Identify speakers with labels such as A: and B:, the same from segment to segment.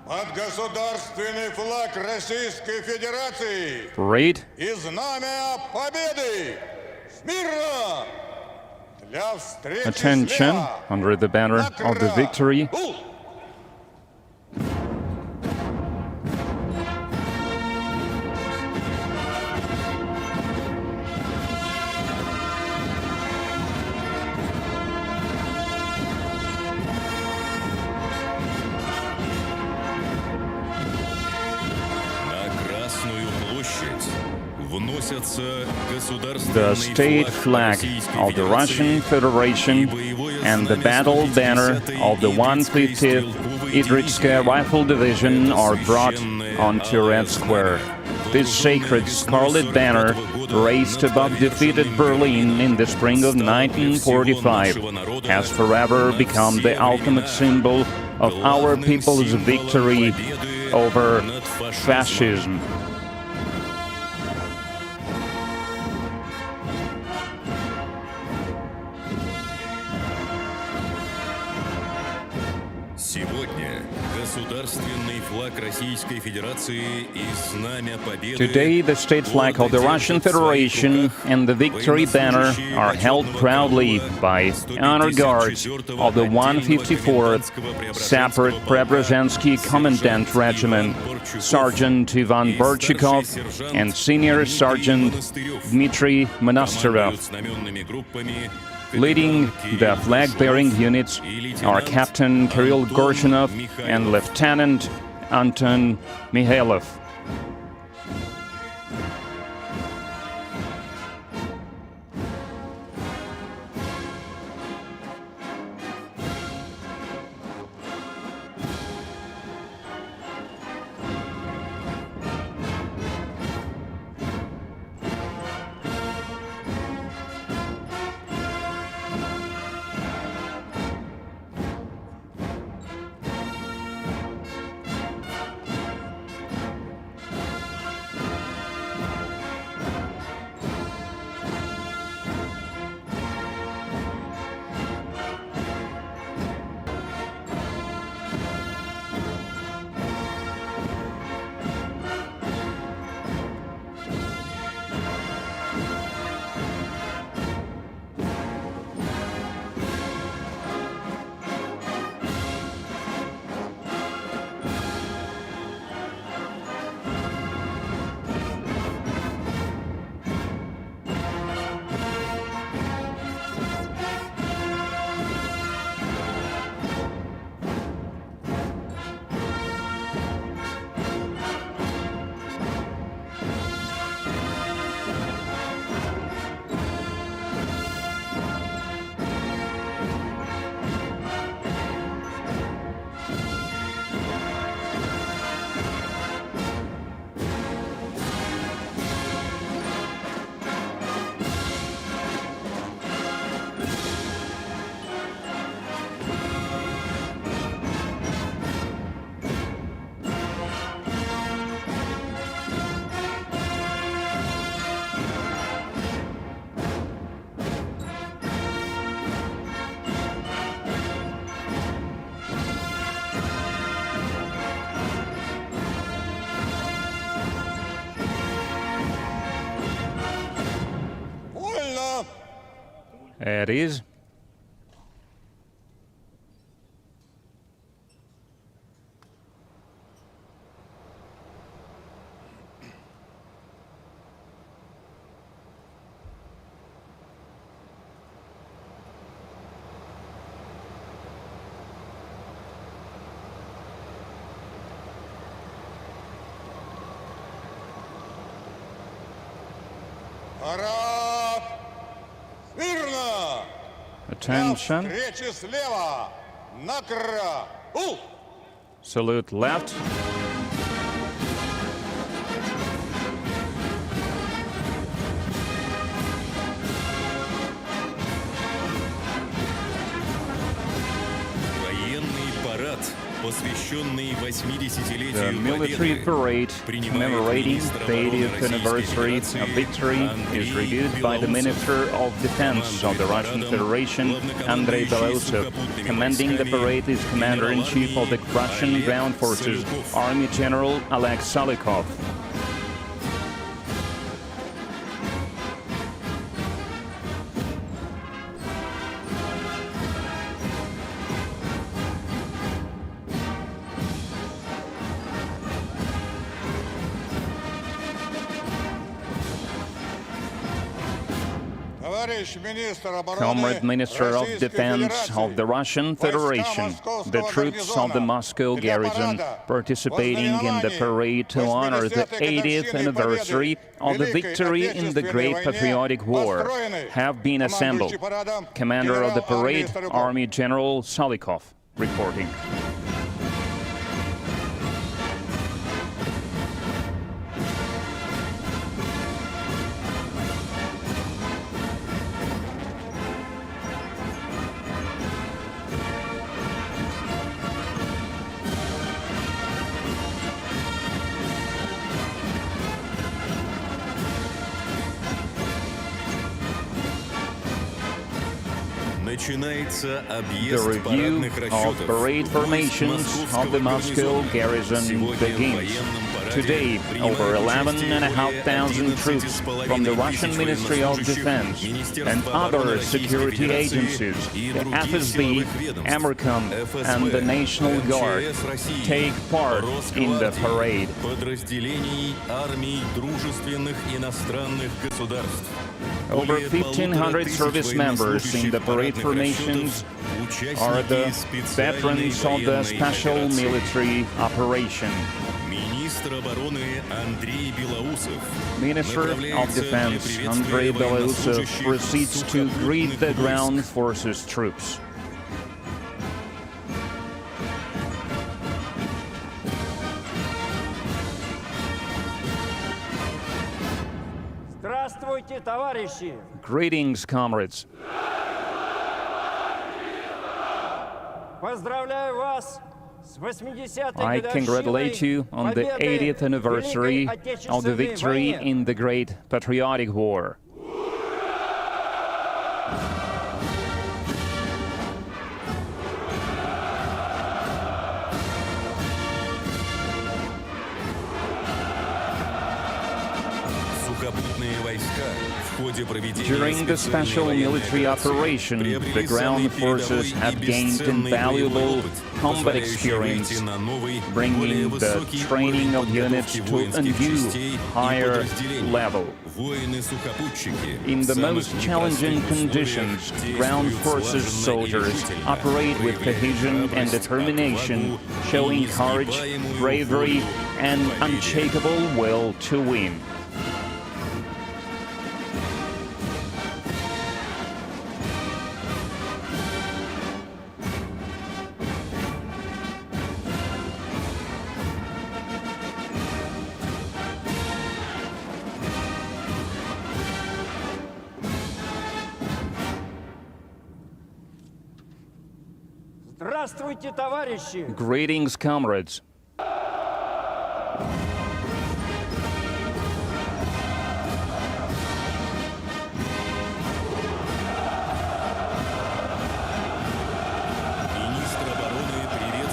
A: Под государственный флаг Российской Федерации
B: Parade.
A: и знамя победы! Смирно! Для встречи
B: Attention,
A: слева!
B: under the banner of the victory. The state flag of the Russian Federation and the battle banner of the 150th Idrikskaya Rifle Division are brought onto Red Square. This sacred scarlet banner, raised above defeated Berlin in the spring of 1945, has forever become the ultimate symbol of our people's victory over fascism. Today, the state flag of the Russian Federation and the victory banner are held proudly by honor guards of the 154th Separate Preobrazhensky Commandant Regiment, Sergeant Ivan Borchikov and Senior Sergeant Dmitry Monasterov. Leading the flag-bearing units are Captain Kirill Gorshinov and Lieutenant Anton Mikhailov. It is. Attention. Salute left. The military parade commemorating the 80th anniversary of victory is reviewed by the Minister of Defense of the Russian Federation, Andrei Belousov. Commanding the parade is Commander-in-Chief of the Russian Ground Forces, Army General Oleg Salikov. Comrade Minister of Defense of the Russian Federation, the troops of the Moscow garrison participating in the parade to honor the 80th anniversary of the victory in the Great Patriotic War have been assembled. Commander of the parade, Army General Salikov, reporting. The review of parade formations of the Moscow garrison begins. Today, over 11,500 troops from the Russian Ministry of Defense and other security agencies, the FSB, Amercom, and the National Guard, take part in the parade. Over 1,500 service members in the parade formations are the veterans of the special military operation. Minister of Defense Andrei Belousov proceeds to greet the ground forces troops. Greetings, comrades. I congratulate you on the 80th anniversary of the victory in the Great Patriotic War. During the special military operation, the ground forces have gained invaluable combat experience, bringing the training of units to a new, higher level. In the most challenging conditions, ground forces soldiers operate with cohesion and determination, showing courage, bravery, and unshakable will to win. Greetings, comrades.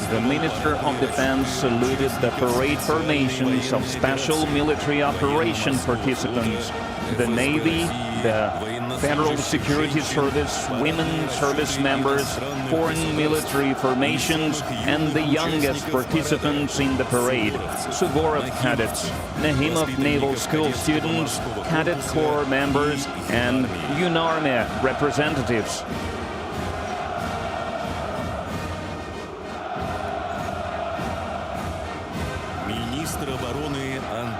B: The Minister of Defense saluted the parade formations of special military operation participants, the Navy, the Federal Security Service, women service members, foreign military formations, and the youngest participants in the parade, Suvorov cadets, Nahimov Naval School students, Cadet Corps members, and UNARMY representatives.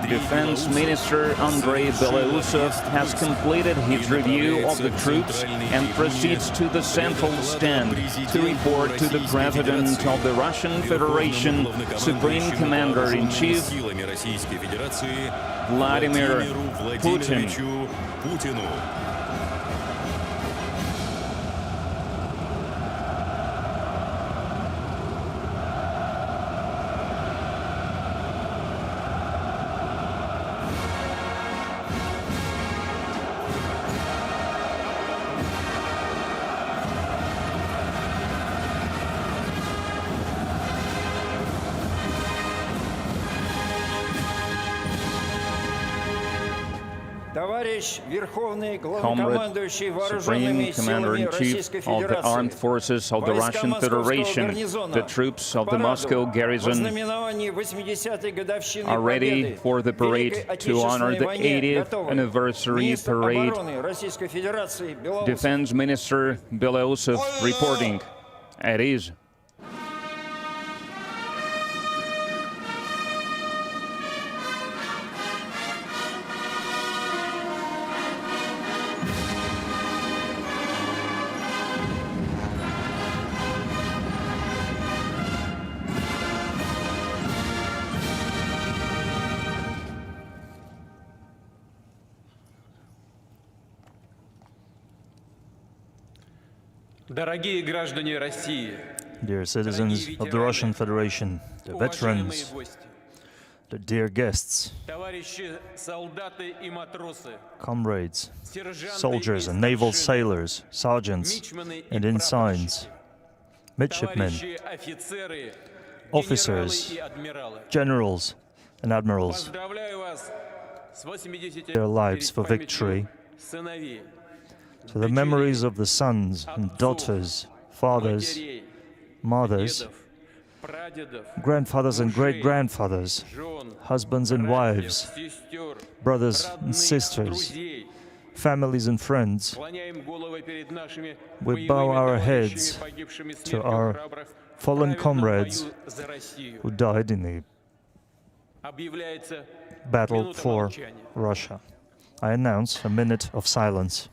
B: Defense Minister Andrei Belousov has completed his review of the troops and proceeds to the central stand to report to the President of the Russian Federation, Supreme Commander-in-Chief, Vladimir Putin. Comrade Supreme Commander-in-Chief of the Armed Forces of the Russian Federation, the troops of the Moscow garrison are ready for the parade to honor the 80th anniversary parade. Defense Minister Belousov reporting. At ease.
C: Dear citizens of the Russian Federation, the veterans, the dear guests, comrades, soldiers and naval sailors, sergeants and ensigns, midshipmen, officers, generals and admirals, their lives for victory, to the memories of the sons and daughters, fathers, mothers, grandfathers and great-grandfathers, husbands and wives, brothers and sisters, families and friends, we bow our heads to our fallen comrades who died in the battle for Russia. I announce a minute of silence.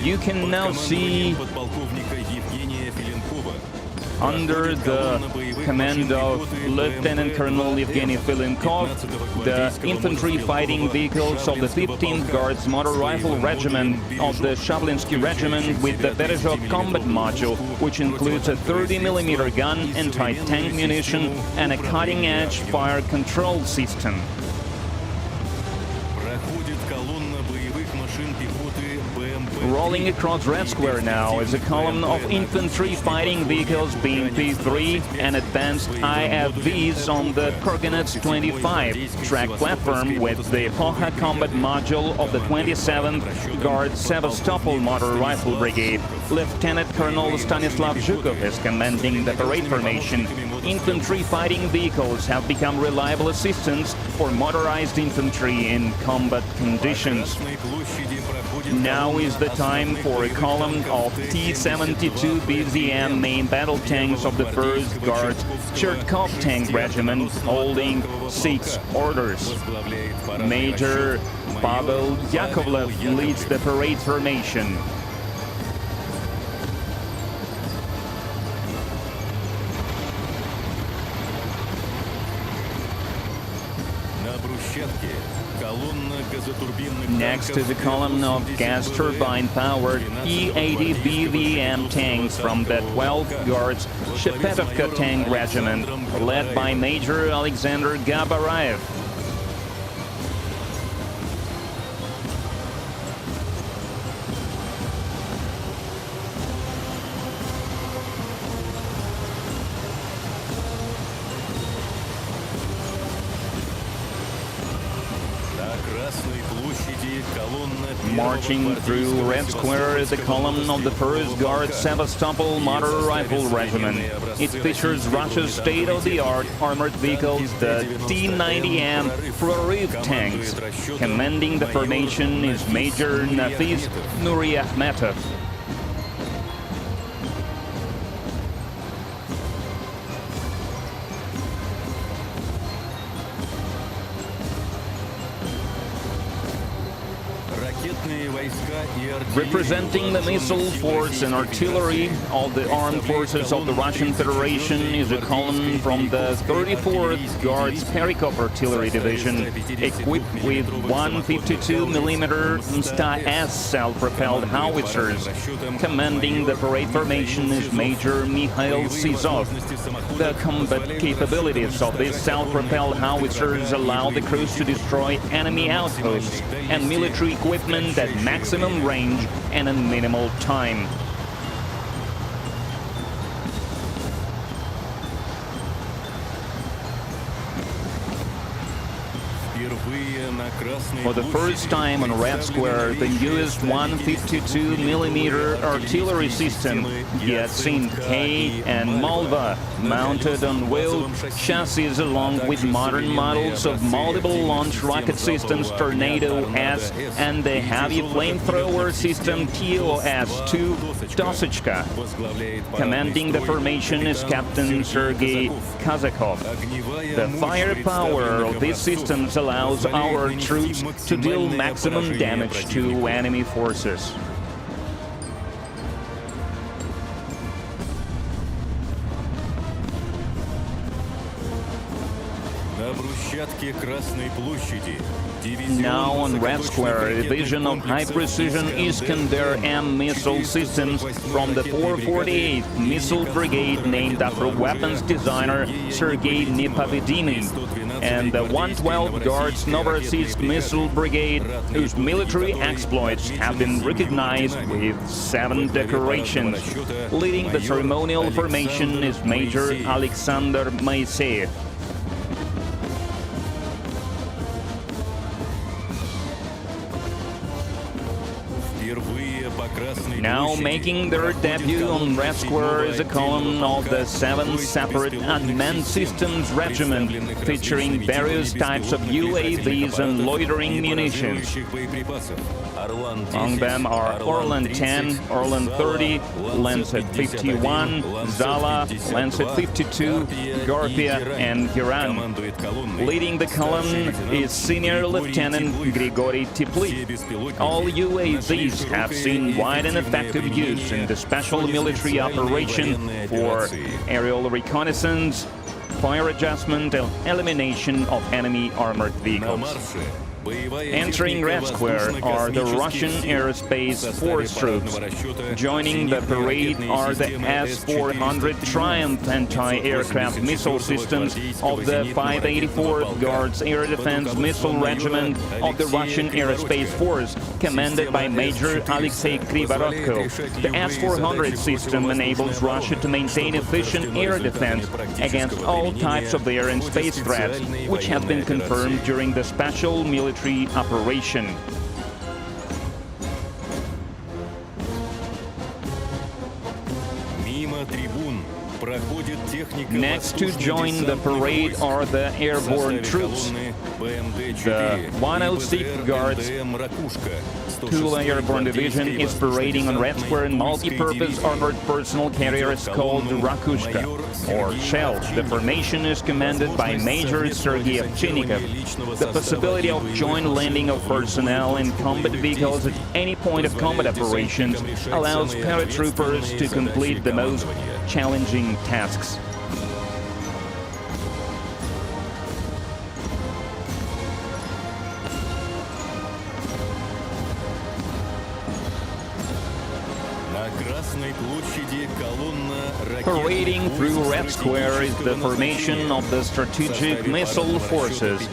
B: You can now see under the command of Lieutenant Colonel Yevgeny Filenkov, the infantry fighting vehicles of the 15th Guards Motor Rifle Regiment of the Shavlinsky Regiment with the Berezhov combat module, which includes a 30mm gun, anti-tank munition and a cutting-edge fire control system. Rolling across Red Square now is a column of infantry fighting vehicles BMP-3 and advanced IFVs on the Kurganets 25 track platform with the Epocha combat module of the 27th Guard Sevastopol Motor Rifle Brigade. Lieutenant Colonel Stanislav Zhukov is commanding the parade formation. Infantry fighting vehicles have become reliable assistants for motorized infantry in combat conditions. Now is the time for a column of T-72 BZM main battle tanks of the 1st Guards Chertkov Tank Regiment holding 6 orders. Major Pavel Yakovlev leads the parade formation. Next is a column of gas turbine-powered E-80 BVM tanks from the 12th Guards Shepetovka Tank Regiment, led by Major Alexander Gabarayev. Marching through Red Square is the column of the 1st Guard Sevastopol Motor Rifle Regiment. It features Russia's state-of-the-art armored vehicles, the T-90M Prorыв tanks. Commanding the formation is Major Nafis Nuriahmetov. Representing the missile force and artillery of the armed forces of the Russian Federation is a column from the 34th Guards Perikop Artillery Division, equipped with 152mm Msta-S self-propelled howitzers. Commanding the parade formation is Major Mikhail Sizov. The combat capabilities of these self-propelled howitzers allow the crews to destroy enemy outposts and military equipment at maximum range and in minimal time. For the first time on Red Square, the newest 152mm artillery system, Yatsin K and Malva, mounted on wheeled chassis along with modern models of multiple launch rocket systems Tornado S and the heavy flamethrower system TOS-2 Dosichka. Commanding the formation is Captain Sergei Kazakov. The firepower of these systems allows our troops to deal maximum damage to enemy forces. Now on Red Square, a division of high-precision Iskander-M missile systems from the 448th Missile Brigade, named after weapons designer Sergei Nepovedinin, and the 112th Guards Novorossiysk Missile Brigade, whose military exploits have been recognized with 7 decorations. Leading the ceremonial formation is Major Alexander Moiseyev. Now making their debut on Red Square is a column of the 7th Separate Unmanned Systems Regiment, featuring various types of UAVs and loitering munitions. Among them are Orlan 10, Orlan 30, Lancet 51, Zala, Lancet 52, Garpia, and Hiran. Leading the column is Senior Lieutenant Grigory Teplik. All UAVs have seen wide and effective use in the special military operation for aerial reconnaissance, fire adjustment, and elimination of enemy armored vehicles. Entering Red Square are the Russian Aerospace Force troops. Joining the parade are the S-400 Triumph anti-aircraft missile systems of the 584th Guards Air Defense Missile Regiment of the Russian Aerospace Force, commanded by Major Alexei Krivorotko. The S-400 system enables Russia to maintain efficient air defense against all types of air and space threats, which has been confirmed during the special military operation. Next to join the parade are the airborne troops. The 106th Guards Tula Airborne Division is parading on Red Square in multi-purpose armored personal carriers called Rakushka, or Shell. The formation is commanded by Major Sergei Ovchinnikov. The possibility of joint landing of personnel and combat vehicles at any point of combat operations allows paratroopers to complete the most challenging tasks. Parading through Red Square is the formation of the Strategic Missile Forces.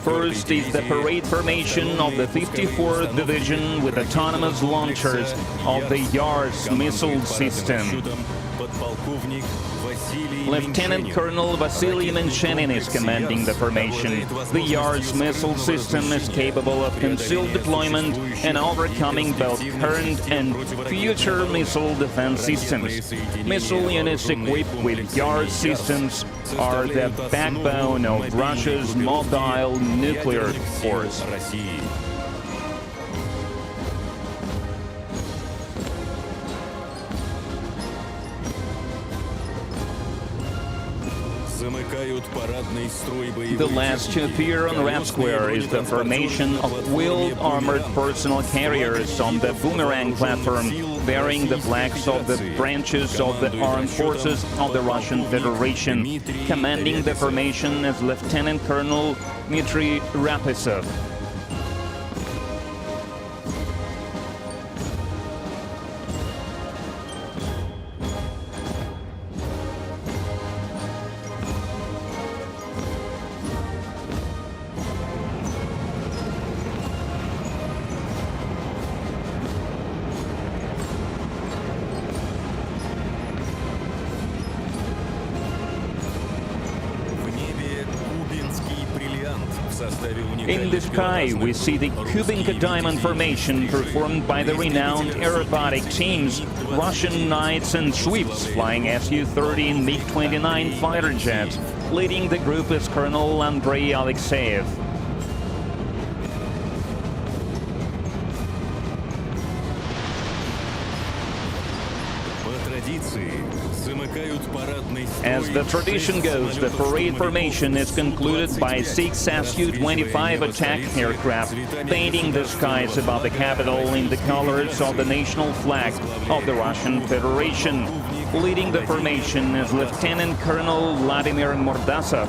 B: First is the parade formation of the 54th Division with autonomous launchers of the Yars missile system. Lieutenant Colonel Vasily Menchenin is commanding the formation. The Yars missile system is capable of concealed deployment and overcoming both current and future missile defense systems. Missile units equipped with Yars systems are the backbone of Russia's mobile nuclear force. The last to appear on Red Square is the formation of wheeled armored personal carriers on the Boomerang platform, bearing the flags of the branches of the armed forces of the Russian Federation. Commanding the formation is Lieutenant Colonel Dmitry Rapesov. In the sky, we see the Kubinka diamond formation performed by the renowned aerobatic teams, Russian Knights and Sweeps flying Su-30 and MiG-29 fighter jets. Leading the group is Colonel Andrei Alexeyev. As the tradition goes, the parade formation is concluded by 6 Su-25 attack aircraft painting the skies above the capital in the colors of the national flag of the Russian Federation. Leading the formation is Lieutenant Colonel Vladimir Mordasov.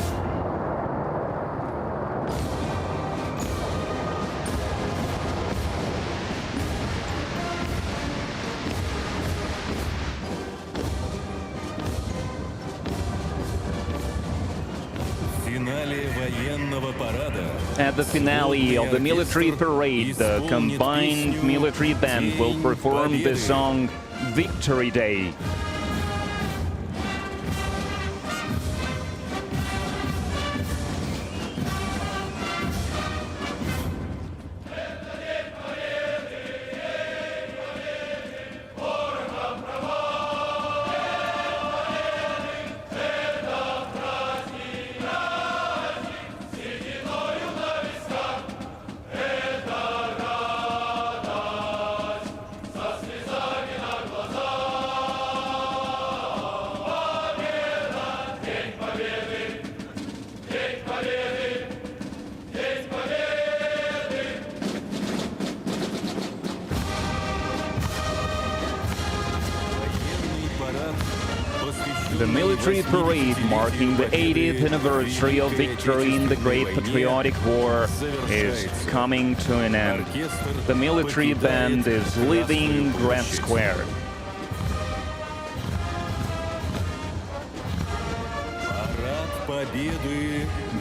B: At the finale of the military parade, the combined military band will perform the song Victory Day. The military parade marking the 80th anniversary of victory in the Great Patriotic War is coming to an end. The military band is leaving Red Square.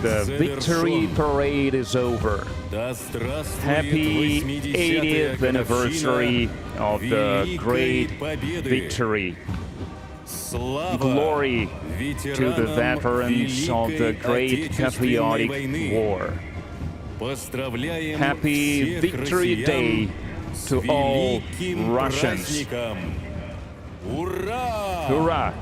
B: The victory parade is over. Happy 80th anniversary of the great victory. Glory to the veterans of the Great Patriotic War. Happy Victory Day to all Russians. Hurrah!